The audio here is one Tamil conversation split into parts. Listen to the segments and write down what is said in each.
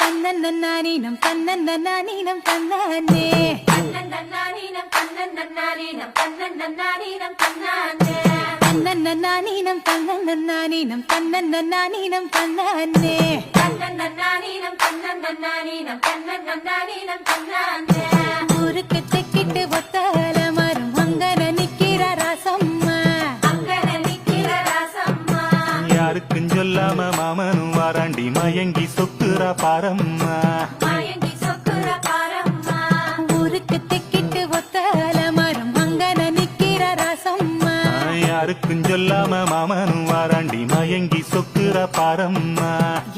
தன்னன்னானீனம் தன்னன்னானீனம் தன்னானே தன்னன்னானீனம் தன்னன்னானீனம் தன்னன்னானீனம் தன்னானே தன்னன்னானீனம் தன்னன்னானீனம் தன்னன்னானீனம் தன்னானே தன்னன்னானீனம் தன்னன்னானீனம் தன்னன்னானீனம் தன்னானே ஊருக்கு தெக்கிட்டு ஒத்தால மரம் அங்கன நிக்கிற ராசம்மா அங்கன நிக்கிற ராசம்மா யாருக்கும் சொல்லாம மாமனும் வாராண்டி மயங்கி சொக்குறா பாரம்மா மயங்கி சொக்குற பாரம்மா ஊருக்கு தெக்கிட்டு ஒத்தால மரம் அங்கன நிக்கிற ராசம்மா யாருக்கும் சொல்லாம மாமனும் வாராண்டி மயங்கி சொக்குறா பாரம்மா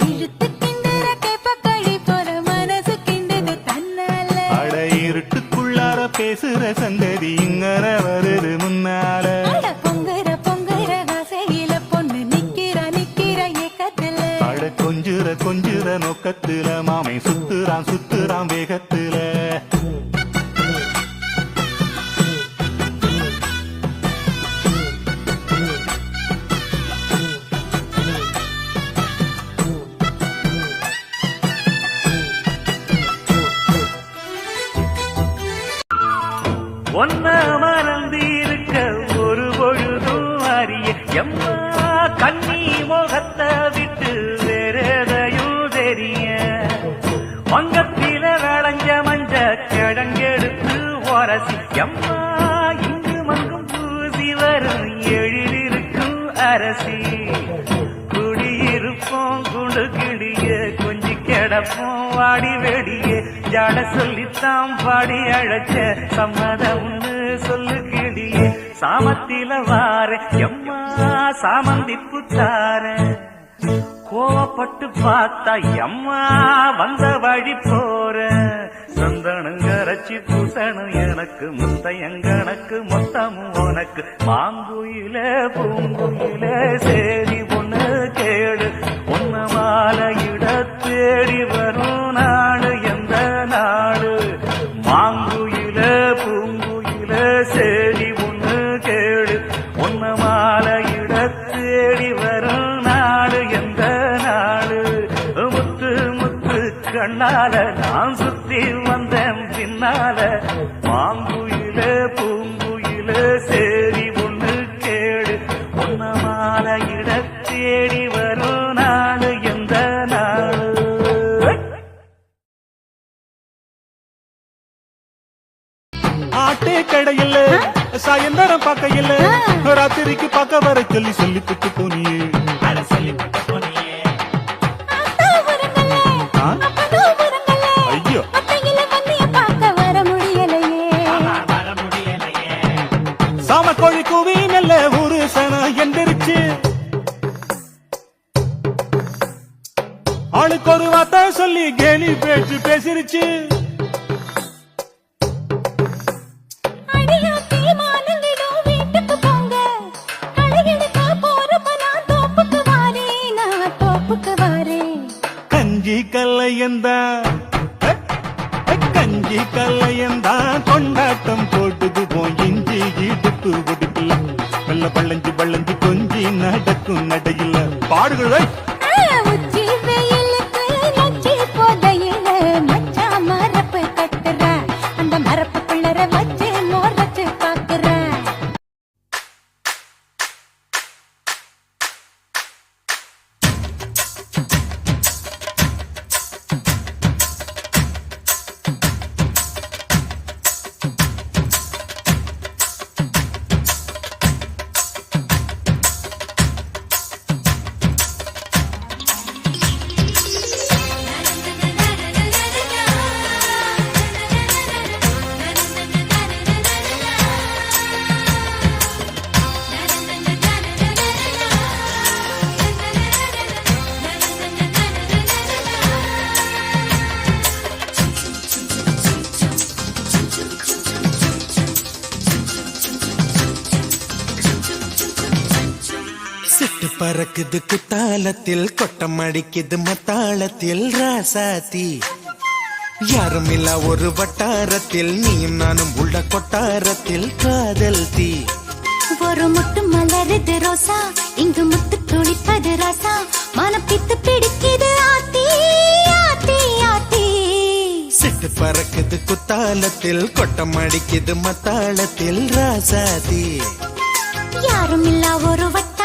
இழுத்து கிண்டுற கேப்பக்களி போல மனசு கிண்டுது தன்னால அட இருட்டுக்குள்ளார பேசுற சந்ததி இங்கன வருது முன்னால அட பொங்குற பொங்குற ஆசையில பொண்ணு நிக்கிற நிக்கிற ஏக்கத்துல அட கொஞ்சுற நோக்கத்துல மாமை சுத்துறான் வேகத்துல ஒன்ன மறந்து இருக்க ஒரு பொழுதும் அறிய எம்மா கண்ணி முகத்தை விட்டு வேறதையும் தெரிய வங்கத்தில விளைஞ்ச மஞ்ச கிழங்கெடுத்து உரசி எம்மா இங்கு மங்கும் பூசி வரும் எழிலிருக்கும் அரசி குடியிருப்போம் குண்டு கிளிய கொஞ்சி கிடப்போம் வாடி வெடிய ஜாட சொல்லித்தான் பாடி அழைச்ச சம்மதம்னு சொல்லு கிளிய சாமத்தில வார எம்மா சாமந்தி புத்தார கோவப்பட்டு பார்த்தா எம்மா வந்த வழி போற சந்தனம் கரைச்சி பூசணும் எனக்கு முத்தையங்கணக்கு மொத்தமும் உனக்கு மாங்குயில பூங்குயில சேரி ஒண்ணு கேடு உன்ன மாலையிட தேடி வரும் நாடு எந்த நாடு மாங்குயில பூங்குயில சேரி ஒண்ணு கேடு உன்ன மாலையிட தேடி வரும் நாடு எந்த நாடு முத்து முத்து கண்ணால நான் சுத்தி வந்தேன் பின்னால மாங்குயில பூங்குயில சேரி ஒண்ணு கேடு உன்ன மாலையிட தேடி வரும் நாடு எந்த நாடு ஆட்டே கடையில் சாயந்தரம் பார்க்கையில் ராத்திரிக்கு பார்க்க வர சொல்லி சொல்லிட்டு போனியே ஐயோ சாம கோழி கூவி நல்ல ஒரு சன எந்திரிச்சு ஆளுக்கு ஒரு வார்த்தை சொல்லி கேலி பேச்சு பேசிருச்சு கஞ்சி கல்லையந்தா கொண்டாட்டம் போட்டுது போய் இஞ்சி இடுப்பு ஒடுக்கல வெள்ள பள்ளஞ்சு கொஞ்சி நடக்கும் நடையில பாடுகளை பறக்குது குத்தாலத்தில் கொட்டம் அடிக்குது மத்தாளத்தில் ராசாத்தி யாரும் இல்ல ஒரு வட்டாரத்தில் நீயும் நானும் உள்ள கொட்டாரத்தில் காதல் தீ ஒரு முட்டு மலருது ரோசா இங்கு முத்து துளிப்பது ராசா மனம் பித்து பிடிக்குது ஆத்தி ஆத்தி பறக்குது குத்தாலத்தில் கொட்டம் அடிக்குது மத்தாளத்தில் ராசாதி யாரும் இல்லா ஒரு வட்ட